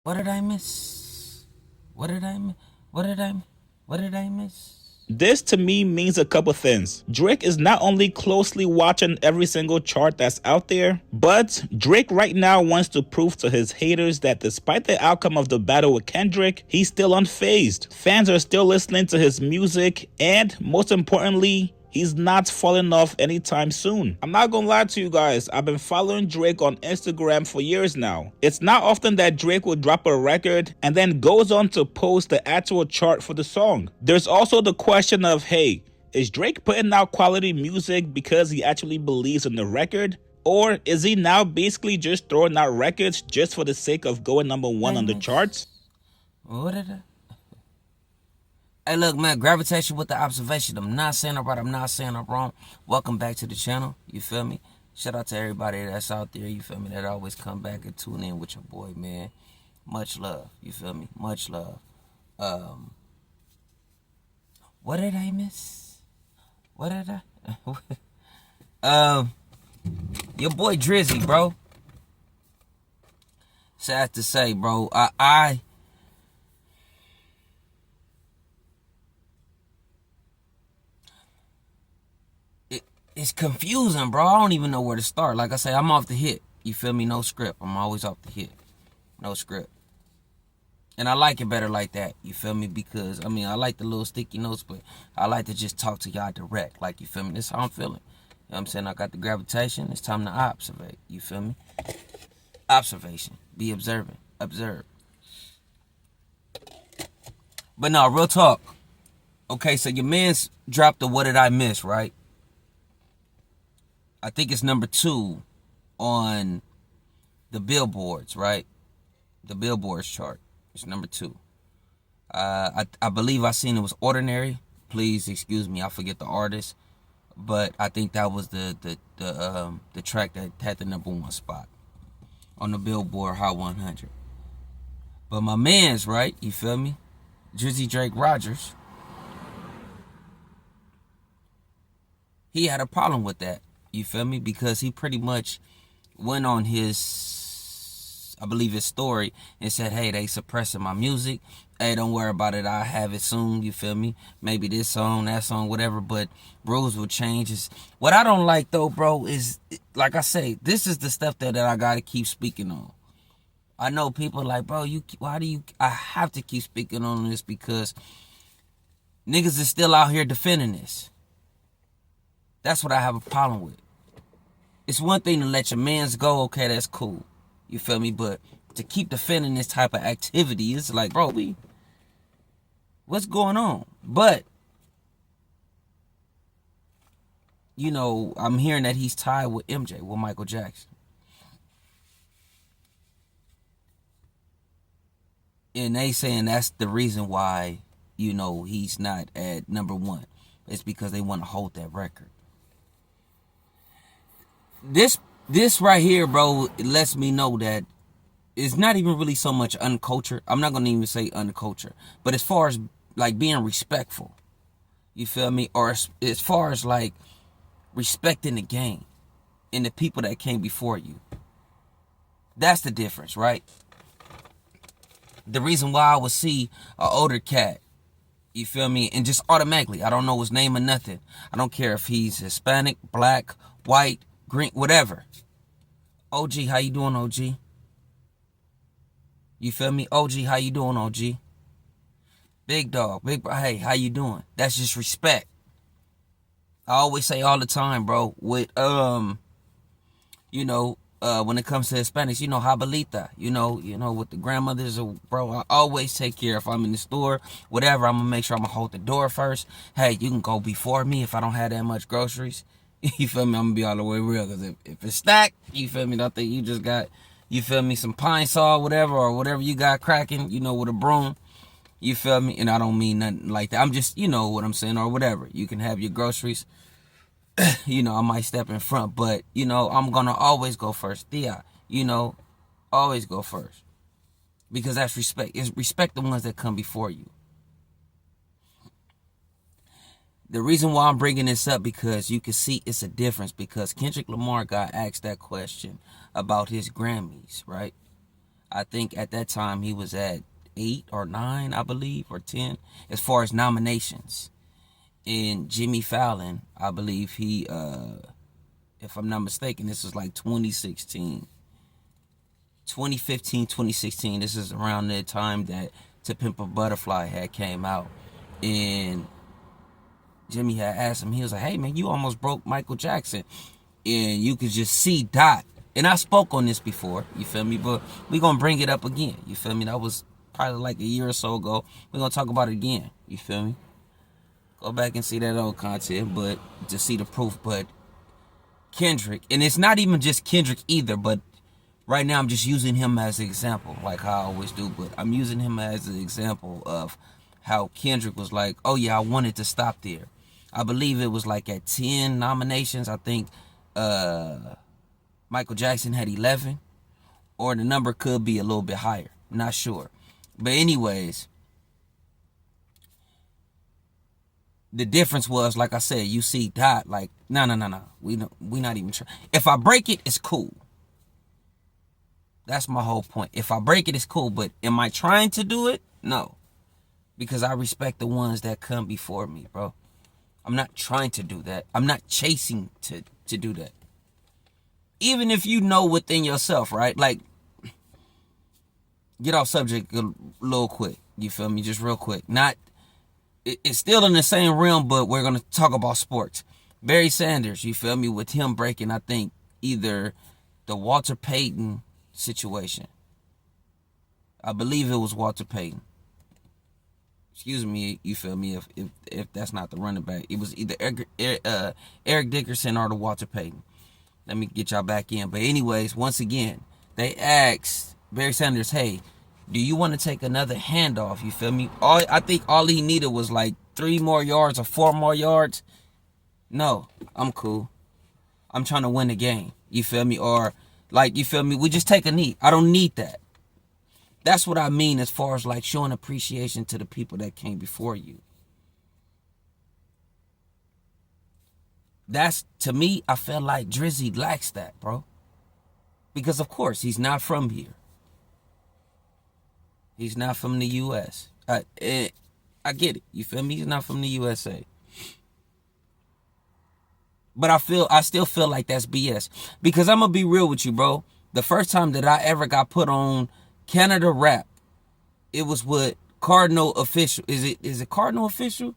What did I miss? What did I miss? What did I What did I miss? This to me means a couple things. Drake is not only closely watching every single chart that's out there, but Drake right now wants to prove to his haters that despite the outcome of the battle with Kendrick, he's still unfazed. Fans are still listening to his music, and most importantly, he's not falling off anytime soon. I'm not gonna lie to you guys, I've been following Drake on Instagram for years now. It's not often that Drake will drop a record and then goes on to post the actual chart for the song. There's also the question of, hey, is Drake putting out quality music because he actually believes in the record? Or is he now basically just throwing out records just for the sake of going number one on the charts? What did I? Hey, look, man, gravitation with the observation. I'm not saying I'm right. I'm not saying I'm wrong. Welcome back to the channel. You feel me? Shout out to everybody that's out there. You feel me? That always come back and tune in with your boy, man. Much love. You feel me? Much love. What did I miss? What did I? Your boy Drizzy, bro. Sad to say, bro. It's confusing, bro. I don't even know where to start. Like I say, I'm off the hit. You feel me? No script. I'm always off the hit. No script. And I like it better like that. You feel me? Because, I mean, I like the little sticky notes, but I like to just talk to y'all direct. Like, you feel me? This is how I'm feeling. You know what I'm saying? I got the gravitation. It's time to observe. You feel me? Observation. Be observant. Observe. But no, real talk. Okay, so your man's dropped the What Did I Miss, right? I think it's number 2 on the billboards, right? The billboards chart. It's number 2. I believe I seen it was Ordinary. Please excuse me, I forget the artist, but I think that was the track that had the number 1 spot on the Billboard Hot 100. But my man's right, you feel me? Drizzy Drake Rogers, he had a problem with that. You feel me? Because he pretty much went on his, I believe his story and said, hey, they suppressing my music. Hey, don't worry about it. I'll have it soon. You feel me? Maybe this song, that song, whatever. But rules will change. What I don't like, though, bro, is, like I say, this is the stuff that I got to keep speaking on. I know people like, bro, I have to keep speaking on this because niggas is still out here defending this. That's what I have a problem with. It's one thing to let your mans go, okay, that's cool. You feel me? But to keep defending this type of activity, it's like, bro, what's going on? But, you know, I'm hearing that he's tied with MJ, with Michael Jackson. And they saying that's the reason why, you know, he's not at number 1. It's because they want to hold that record. This right here, bro, it lets me know that it's not even really so much uncultured. I'm not gonna even say uncultured, but as far as like being respectful, you feel me? Or as far as like respecting the game and the people that came before you. That's the difference, right? The reason why I would see an older cat, you feel me, and just automatically, I don't know his name or nothing. I don't care if he's Hispanic, black, white, green, whatever. OG, how you doing, OG? You feel me? OG, how you doing, OG? Big dog, hey, how you doing? That's just respect. I always say all the time, bro, with, you know, when it comes to Hispanics, you know, Habalita, you know, with the grandmothers, bro, I always take care. If I'm in the store, whatever, I'm gonna make sure I'm gonna hold the door first. Hey, you can go before me if I don't have that much groceries. You feel me? I'm gonna be all the way real, because if it's stacked, you feel me? Don't think you just got, you feel me, some pine saw, whatever, or whatever you got cracking, you know, with a broom. You feel me? And I don't mean nothing like that. I'm just, you know what I'm saying, or whatever. You can have your groceries. You know, I might step in front, but, you know, I'm gonna always go first. Thea, you know, always go first. Because that's respect. It's respect the ones that come before you. The reason why I'm bringing this up, because you can see it's a difference, because Kendrick Lamar got asked that question about his Grammys, right? I think at that time he was at 8 or 9, I believe, or 10, as far as nominations. And Jimmy Fallon, I believe he, if I'm not mistaken, this was like 2016. 2015, 2016, this is around the time that To Pimp a Butterfly had came out. And Jimmy had asked him, he was like, hey man, you almost broke Michael Jackson. And you could just see Dot. And I spoke on this before, you feel me? But we gonna bring it up again, you feel me? That was probably like a year or so ago. We're gonna talk about it again, you feel me? Go back and see that old content, but to see the proof. But Kendrick, and it's not even just Kendrick either, but right now I'm just using him as an example, like how I always do, but I'm using him as an example of how Kendrick was like, oh yeah, I wanted to stop there. I believe it was like at 10 nominations. I think Michael Jackson had 11, or the number could be a little bit higher. I'm not sure. But anyways, the difference was, like I said, you see Dot like, no. We not even trying. If I break it, it's cool. That's my whole point. If I break it, it's cool. But am I trying to do it? No. Because I respect the ones that come before me, bro. I'm not trying to do that. I'm not chasing to do that. Even if you know within yourself, right? Like, get off subject a little quick. You feel me? Just real quick. It's still in the same realm, but we're going to talk about sports. Barry Sanders, you feel me? With him breaking, I think, either the Walter Payton situation. I believe it was Walter Payton. Excuse me, you feel me, if that's not the running back. It was either Eric Dickerson or the Walter Payton. Let me get y'all back in. But anyways, once again, they asked Barry Sanders, hey, do you want to take another handoff? You feel me? I think all he needed was like 3 more yards or 4 more yards. No, I'm cool. I'm trying to win the game. You feel me? Or like, you feel me? We just take a knee. I don't need that. That's what I mean as far as like showing appreciation to the people that came before you. That's, to me, I feel like Drizzy lacks that, bro. Because, of course, he's not from here. He's not from the U.S. I get it. You feel me? He's not from the USA. But I still feel like that's BS. Because I'm going to be real with you, bro. The first time that I ever got put on Canada Rap, it was with Cardinal Official. Is it Cardinal Official?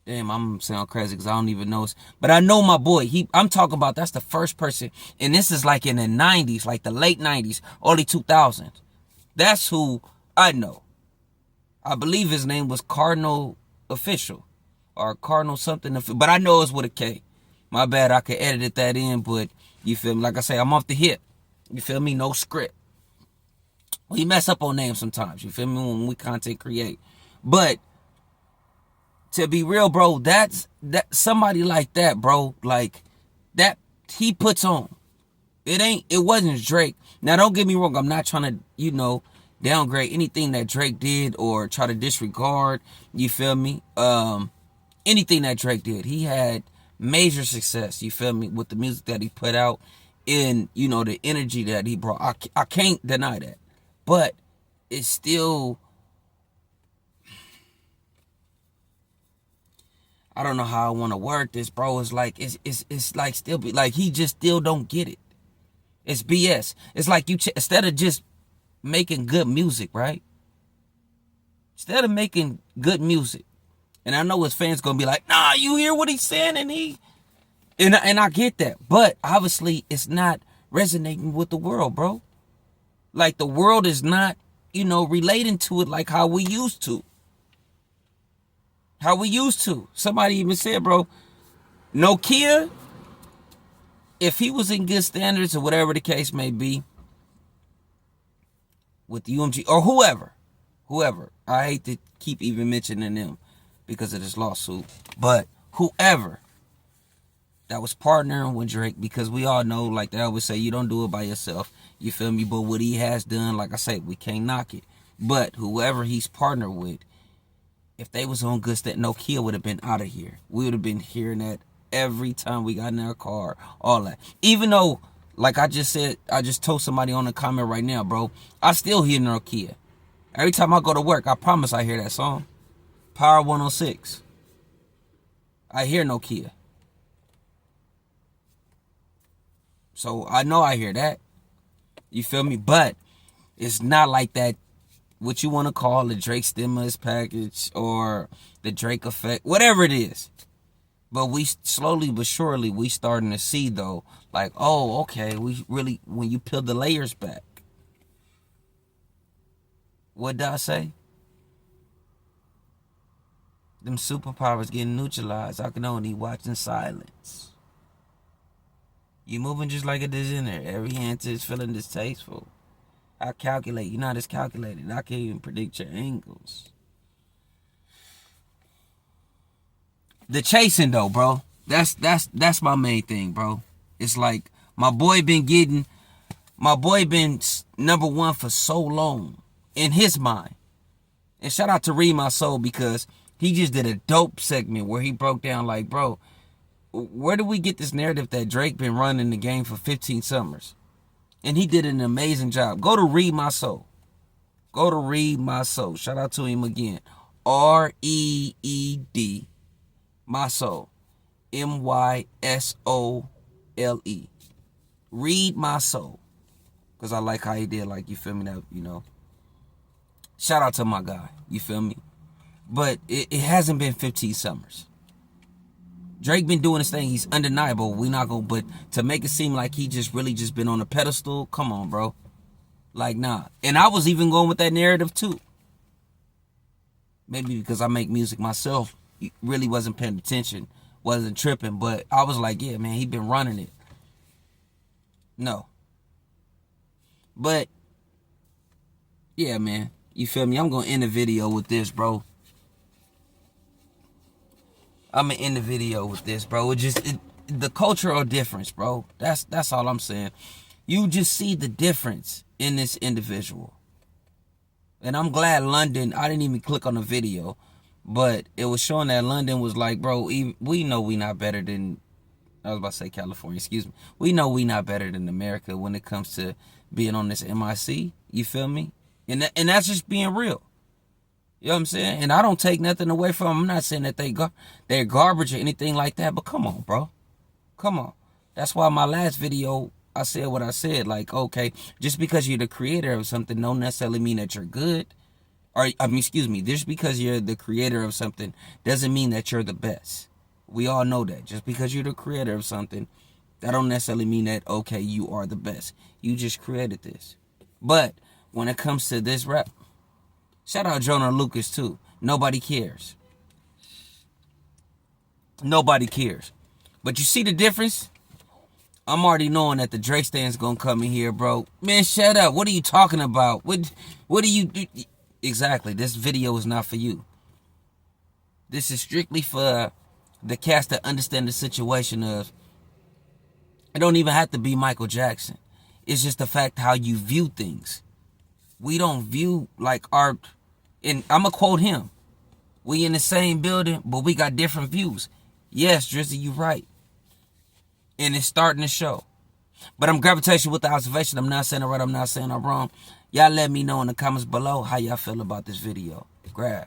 Damn, I'm sound crazy because I don't even know. But I know my boy. I'm talking about, that's the first person. And this is like in the 90s, like the late 90s, early 2000s. That's who I know. I believe his name was Cardinal Official. Or Cardinal something. But I know it's with a K. My bad, I could edit that in. But you feel me? Like I say, I'm off the hip. You feel me? No script. We mess up on names sometimes. You feel me? When we content create. But to be real, bro, that somebody like that, bro, like that he puts on. It wasn't Drake. Now don't get me wrong, I'm not trying to, downgrade anything that Drake did or try to disregard, you feel me? Anything that Drake did. He had major success, you feel me, with the music that he put out and, the energy that he brought. I can't deny that. But it's still, I don't know how I want to word this, bro. It's like, it's like still be like, he just still don't get it. It's BS. It's like instead of just making good music, right? Instead of making good music, and I know his fans gonna be like, nah, you hear what he's saying, and I get that, but obviously it's not resonating with the world, bro. Like the world is not, relating to it like how we used to. Somebody even said, bro, Nokia, if he was in good standards or whatever the case may be, with the UMG or whoever, I hate to keep even mentioning them because of this lawsuit, but whoever that was partnering with Drake, because we all know, like they always say, you don't do it by yourself, you feel me? But what he has done, like I say, we can't knock it. But whoever he's partnered with, if they was on good stat, Nokia would have been out of here. We would have been hearing that every time we got in our car, all that. Even though Like I just said, I just told somebody on the comment right now, bro. I still hear Nokia. Every time I go to work, I promise I hear that song. Power 106. I hear Nokia. So I know I hear that. You feel me? But it's not like that, what you want to call the Drake stimulus package or the Drake effect, whatever it is. But we slowly but surely, we starting to see though, like, oh, okay, we really, when you peel the layers back. What did I say? Them superpowers getting neutralized. I can only watch in silence. You moving just like a degenerate. Every answer is feeling distasteful. I calculate. You're not as calculated. I can't even predict your angles. The chasing though, bro. That's my main thing, bro. It's like my boy been #1 for so long in his mind. And shout out to Read My Soul, because he just did a dope segment where he broke down like, bro, where do we get this narrative that Drake been running the game for 15 summers? And he did an amazing job. Go to Read My Soul. Go to Read My Soul. Shout out to him again. REED My Soul. MYSOLE. Read My Soul. Because I like how he did, like, you feel me, that, you know. Shout out to my guy. You feel me? But it hasn't been 15 summers. Drake been doing his thing. He's undeniable. We not gonna, but to make it seem like he just really just been on a pedestal, come on, bro. Like, nah. And I was even going with that narrative too. Maybe because I make music myself, really wasn't paying attention, wasn't tripping, but I was like, yeah, man, he been running it. No. But yeah, man, you feel me? I'm gonna end the video with this, bro. I'm gonna end the video with this, bro. The cultural difference, bro. That's all I'm saying. You just see the difference in this individual. And I'm glad London, I didn't even click on the video, but it was showing that London was like, bro, we know we not better than, I was about to say California, excuse me. We know we not better than America when it comes to being on this MIC. You feel me? And that's just being real. You know what I'm saying? And I don't take nothing away from them. I'm not saying that they're garbage or anything like that, but come on, bro. Come on. That's why my last video, I said what I said. Like, okay, just because you're the creator of something don't necessarily mean that you're good. Or, excuse me, just because you're the creator of something doesn't mean that you're the best. We all know that. Just because you're the creator of something, that don't necessarily mean that, okay, you are the best. You just created this. But when it comes to this rap, shout out Jonah Lucas too. Nobody cares. Nobody cares. But you see the difference? I'm already knowing that the Drake stand's gonna come in here, bro. Man, shut up. What are you talking about? What do you do? Exactly. This video is not for you. This is strictly for the cast that understand the situation of, it don't even have to be Michael Jackson. It's just the fact how you view things. We don't view like art, and I'm going to quote him. We in the same building, but we got different views. Yes, Drizzy, you right. And it's starting to show. But I'm gravitating with the observation. I'm not saying it right, I'm not saying I'm wrong. Y'all let me know in the comments below how y'all feel about this video. Grab.